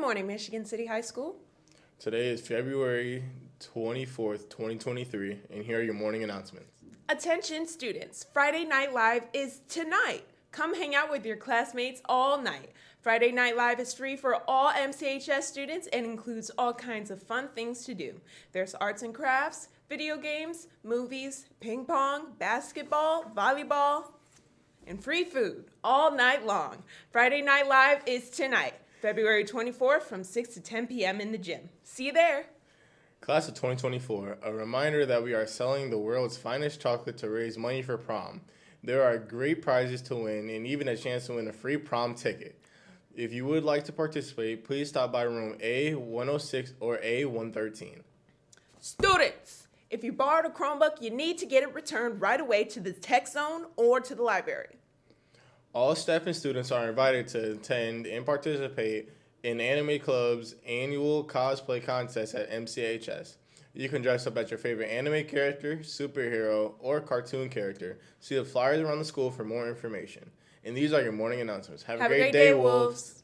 morning, Michigan City High School. Today is February 24th, 2023, and here are your morning announcements. Attention students, Friday Night Live is tonight. Come hang out with your classmates all night. Friday Night Live is free for all MCHS students and includes all kinds of fun things to do. There's arts and crafts, video games, movies, ping pong, basketball, volleyball, and free food all night long. Friday Night Live is tonight, February 24th from 6 to 10 p.m. in the gym. See you there. Class of 2024, a reminder that we are selling the world's finest chocolate to raise money for prom. There are great prizes to win and even a chance to win a free prom ticket. If you would like to participate, please stop by room A106 or A113. Students, if you borrowed a Chromebook, you need to get it returned right away to the tech zone or to the library. All staff and students are invited to attend and participate in Anime Club's annual cosplay contest at MCHS. You can dress up as your favorite anime character, superhero, or cartoon character. See the flyers around the school for more information. And these are your morning announcements. Have a great day, Wolves.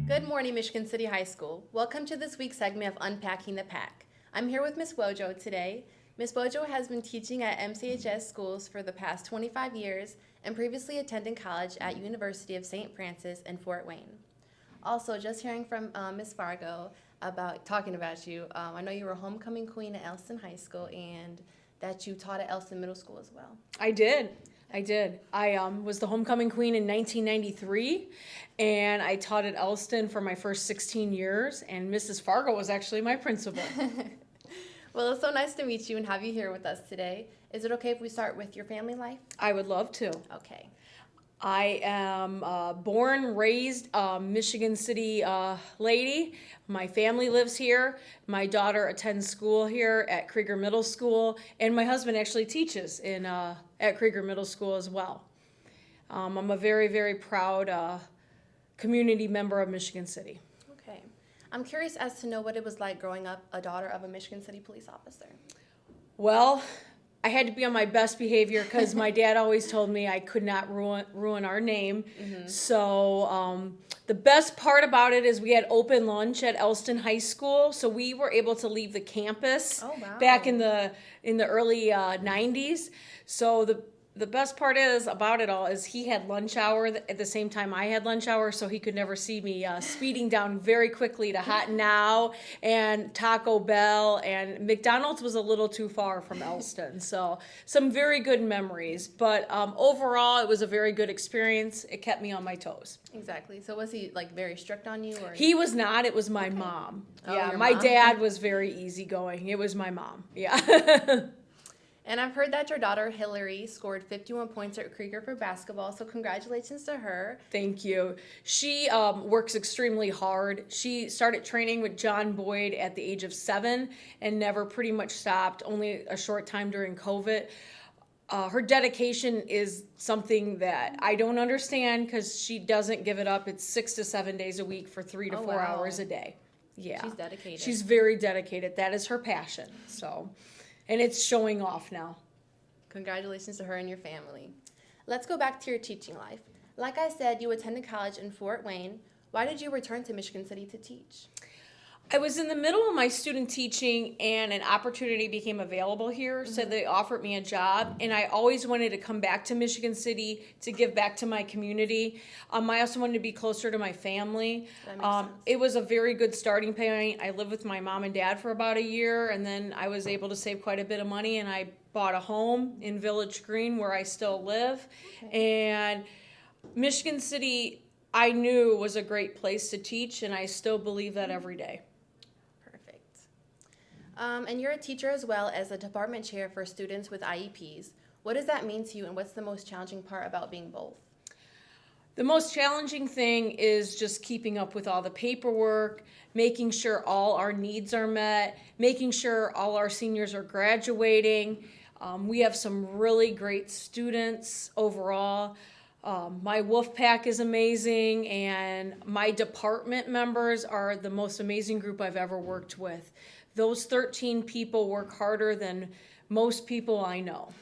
Good morning, Michigan City High School. Welcome to this week's segment of Unpacking the Pack. I'm here with Ms. Wojo today. Ms. Wojo has been teaching at MCHS schools for the past 25 years and previously attended college at University of St. Francis in Fort Wayne. Also, just hearing from Ms. Fargo talking about you, I know you were homecoming queen at Elston High School and that you taught at Elston Middle School as well. I did. I was the homecoming queen in 1993, and I taught at Elston for my first 16 years, and Mrs. Fargo was actually my principal. Well, it's so nice to meet you and have you here with us today. Is it okay if we start with your family life? I would love to. Okay. I am born, raised Michigan City lady. My family lives here. My daughter attends school here at Krieger Middle School, and my husband actually teaches at Krieger Middle School as well. I'm a very, very proud community member of Michigan City. Okay. I'm curious as to know what it was like growing up a daughter of a Michigan City police officer. Well, I had to be on my best behavior because my dad always told me I could not ruin our name. Mm-hmm. So the best part about it is we had open lunch at Elston High School, so we were able to leave the campus back in the early 90s. So the best part about it all is he had lunch hour at the same time I had lunch hour, so he could never see me speeding down very quickly to Hot Now and Taco Bell, and McDonald's was a little too far from Elston. So some very good memories, but overall it was a very good experience. It kept me on my toes. Exactly. So was he like very strict on you? Or? He was not. It was my mom. Oh, yeah, your my mom? dad was very easygoing. It was my mom. Yeah. And I've heard that your daughter, Hillary, scored 51 points at Krieger for basketball, so congratulations to her. Thank you. She works extremely hard. She started training with John Boyd at the age of 7 and never pretty much stopped, only a short time during COVID. Her dedication is something that I don't understand because she doesn't give it up. It's 6 to 7 days a week for 3 to 4 hours a day. Yeah. She's dedicated. She's very dedicated. That is her passion. So. And it's showing off now. Congratulations to her and your family. Let's go back to your teaching life. Like I said, you attended college in Fort Wayne. Why did you return to Michigan City to teach? I was in the middle of my student teaching and an opportunity became available here, so they offered me a job, and I always wanted to come back to Michigan City to give back to my community. I also wanted to be closer to my family. That makes sense. It was a very good starting point. I lived with my mom and dad for about a year, and then I was able to save quite a bit of money, and I bought a home in Village Green where I still live. Okay. And Michigan City, I knew was a great place to teach, and I still believe that every day. And you're a teacher as well as a department chair for students with IEPs. What does that mean to you, and what's the most challenging part about being both? The most challenging thing is just keeping up with all the paperwork, making sure all our needs are met, making sure all our seniors are graduating. We have some really great students overall. My wolf pack is amazing, and my department members are the most amazing group I've ever worked with. Those 13 people work harder than most people I know.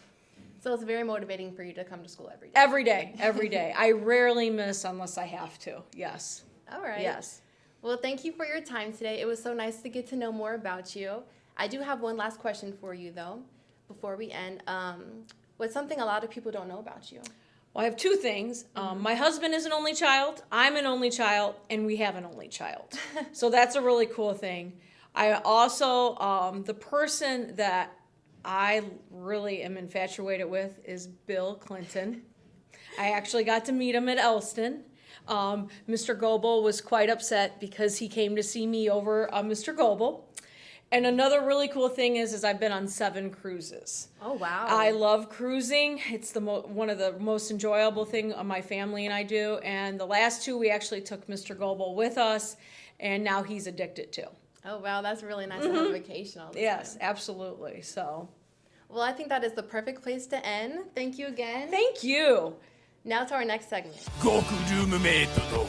So it's very motivating for you to come to school every day. Every day. I rarely miss unless I have to. Yes. All right. Yes. Well, thank you for your time today. It was so nice to get to know more about you. I do have one last question for you, though, before we end. What's something a lot of people don't know about you? Well, I have two things. My husband is an only child, I'm an only child, and we have an only child. So that's a really cool thing. I also, the person that I really am infatuated with is Bill Clinton. I actually got to meet him at Elston. Mr. Goebel was quite upset because he came to see me over Mr. Goebel. And another really cool thing is I've been on 7 cruises. Oh, wow. I love cruising. It's one of the most enjoyable thing my family and I do. And the last 2, we actually took Mr. Goebel with us, and now he's addicted to. Oh, wow. That's really nice to have a vacation all the Yes, time. absolutely. So, Well, I think that is the perfect place to end. Thank you again. thank you. Now to our next segment. 極ルームメイトと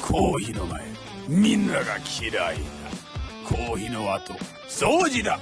コーヒーの前みんなが嫌いだコーヒーの後掃除だ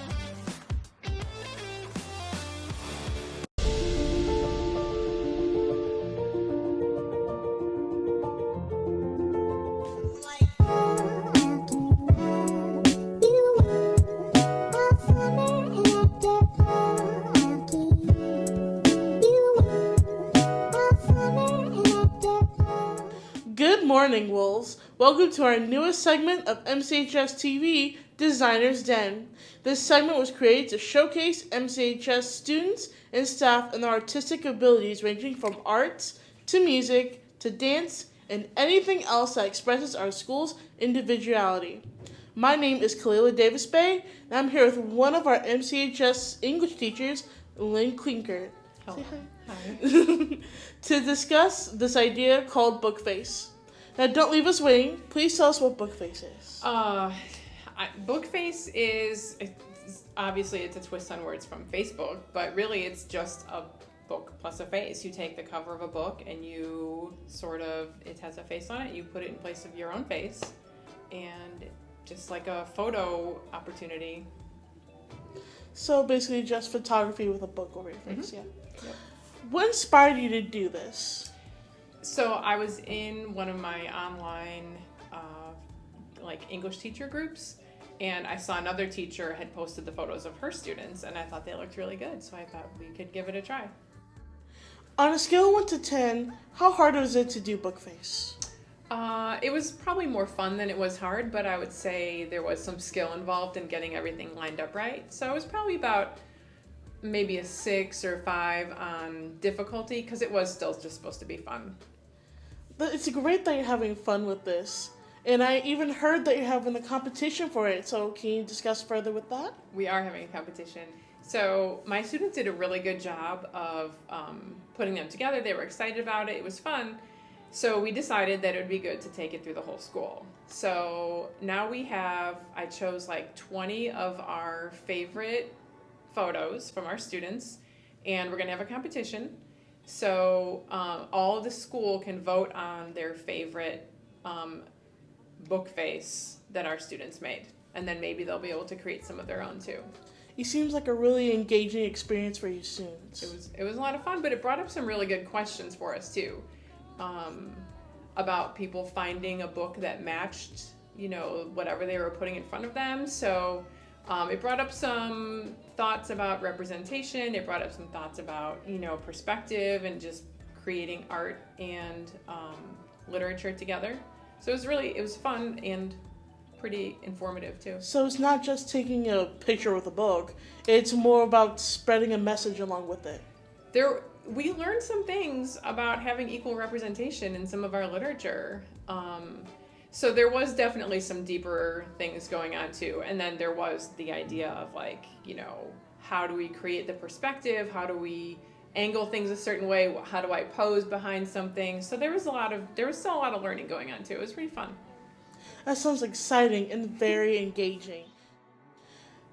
Good morning, Wolves. Welcome to our newest segment of MCHS TV, Designer's Den. This segment was created to showcase MCHS students and staff and their artistic abilities ranging from arts to music to dance and anything else that expresses our school's individuality. My name is Kalila Davis Bay, and I'm here with one of our MCHS English teachers, Lynn Klinker. Say hi. To discuss this idea called Bookface. Now, don't leave us waiting. Please tell us what Bookface is. Bookface is obviously it's a twist on words from Facebook, but really it's just a book plus a face. You take the cover of a book and you it has a face on it. You put it in place of your own face, and just like a photo opportunity. So basically, just photography with a book over your face. Yeah. Yep. What inspired you to do this? So I was in one of my online English teacher groups, and I saw another teacher had posted the photos of her students, and I thought they looked really good, so I thought we could give it a try. On a scale of 1 to 10, how hard was it to do Bookface? It was probably more fun than it was hard, but I would say there was some skill involved in getting everything lined up right. So it was probably about maybe a 6 or 5 on difficulty, because it was still just supposed to be fun. But it's great that you're having fun with this. And I even heard that you're having a competition for it. So can you discuss further with that? We are having a competition. So my students did a really good job of putting them together. They were excited about it. It was fun. So we decided that it would be good to take it through the whole school. So now I chose like 20 of our favorite photos from our students, and we're going to have a competition. So all of the school can vote on their favorite book face that our students made, and then maybe they'll be able to create some of their own too. It seems like a really engaging experience for your students. It was a lot of fun, but it brought up some really good questions for us too, about people finding a book that matched, whatever they were putting in front of them. So it brought up some thoughts about representation. It brought up some thoughts about, perspective and just creating art and literature together. So it was fun and pretty informative too. So it's not just taking a picture with a book. It's more about spreading a message along with it. We learned some things about having equal representation in some of our literature. So there was definitely some deeper things going on too. And then there was the idea of how do we create the perspective? How do we angle things a certain way? How do I pose behind something? So there was still a lot of learning going on too. It was pretty fun. That sounds exciting and very engaging.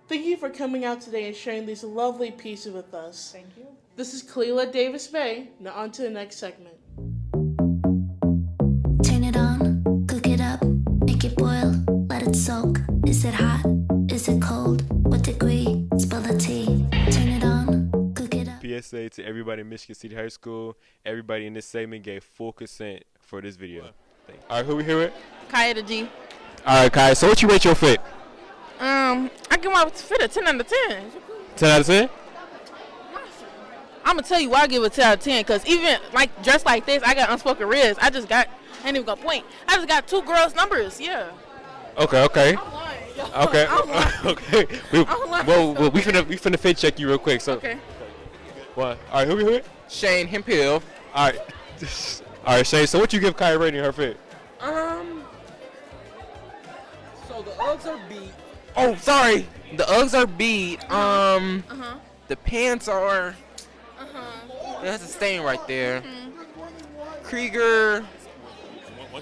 Thank you for coming out today and sharing these lovely pieces with us. Thank you. This is Kalila Davis Bay. Now on to the next segment. Turn it on, cook it up, make it boil, let it soak. Is it hot? Is it cold? What degree? Spill the tea. Turn it on, cook it up. PSA to everybody in Michigan City High School. Everybody in this segment gave full consent for this video. All right, who we here with? Kaya the G. All right, Kai. So what you rate your fit? I give my fit a 10 out of 10. 10 out of 10? I'm gonna tell you why I give it a 10 out of 10. Cause even like dressed like this, I got unspoken riz. I ain't even gonna point. I just got 2 girls' numbers. Yeah. Okay. I'm lying. Yo. Okay. I'm lying. Okay. I'm lying. Well, we finna fit check you real quick. So. Okay. What? All right, who we here with? Shane Hemphill. All right. All right, Shane. So what you give Kai rating her fit? So the Uggs are beat. Oh, sorry. The Uggs are beat. The pants are. That's a stain right there. Krieger.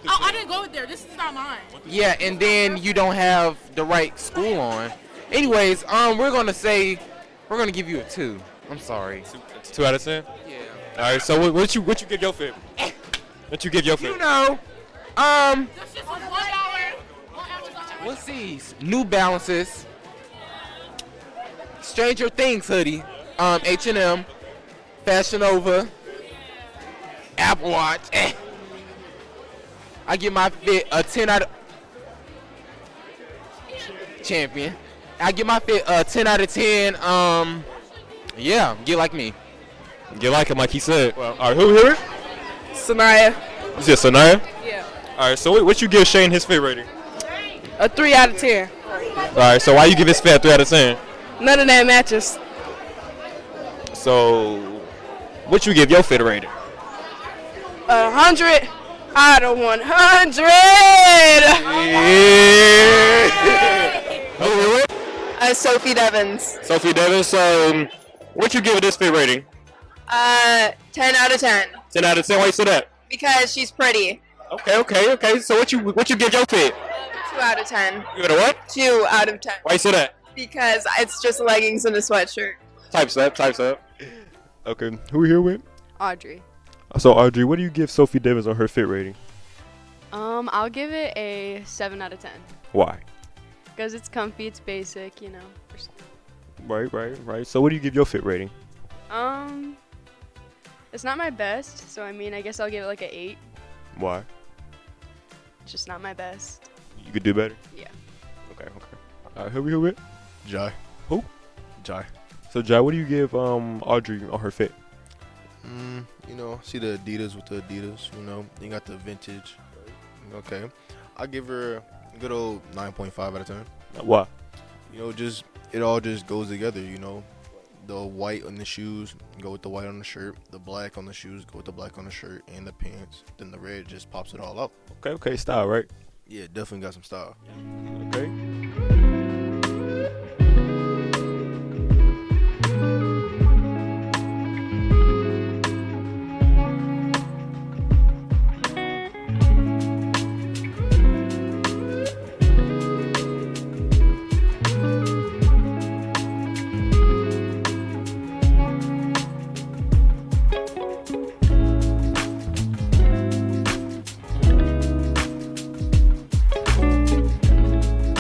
Oh, I didn't go with there. This is not mine. Yeah, and then you don't have the right school on. Anyways, we're gonna give you a 2. I'm sorry. 2 out of 10. Yeah. All right. So what you give your fit? What you give your fit? You know, This shit was $1 on Amazon. let's see. New Balances. Stranger Things hoodie. H&M. Fashion Nova. Apple Watch. I give my fit a 10 out of Champion. I give my fit a 10 out of 10. Yeah, get like me. Get like him, like he said. Well, all right, who here? Sanaya. You said Sanaya? Yeah. All right, so what you give Shane his fit rating? A 3 out of 10. All right, so why you give his fit a 3 out of 10? None of that matches. So what you give your fit rating? 100 out of 100. Yeah. Sophie Devins. Sophie Davis, what you give this fit rating? 10 out of 10 10 out of 10. Why you say that? because she's pretty. Okay. So what you give your fit? 2 out of 10. You got a what? 2 out of 10 Why you say that? because it's just leggings and a sweatshirt. Types up. Okay, who we here with? Audrey. So Audrey, what do you give Sophie Davis on her fit rating? I'll give it a 7 out of 10 Why? because it's comfy, it's basic, you know. Right. So what do you give your fit rating? It's not my best, so I mean, I guess I'll give it like an 8. Why? It's just not my best. You could do better? Yeah. Okay. All right, who we here with? Jai. Who? Jai. So Jai, what do you give Audrey on her fit? You know, see the Adidas with the Adidas, you know. You got the vintage. Okay. I give her a good old 9.5 out of 10. Why? You know, it all just goes together, you know. The white on the shoes go with the white on the shirt. The black on the shoes go with the black on the shirt and the pants. Then the red just pops it all up. Okay, style, right? Yeah, definitely got some style. Okay.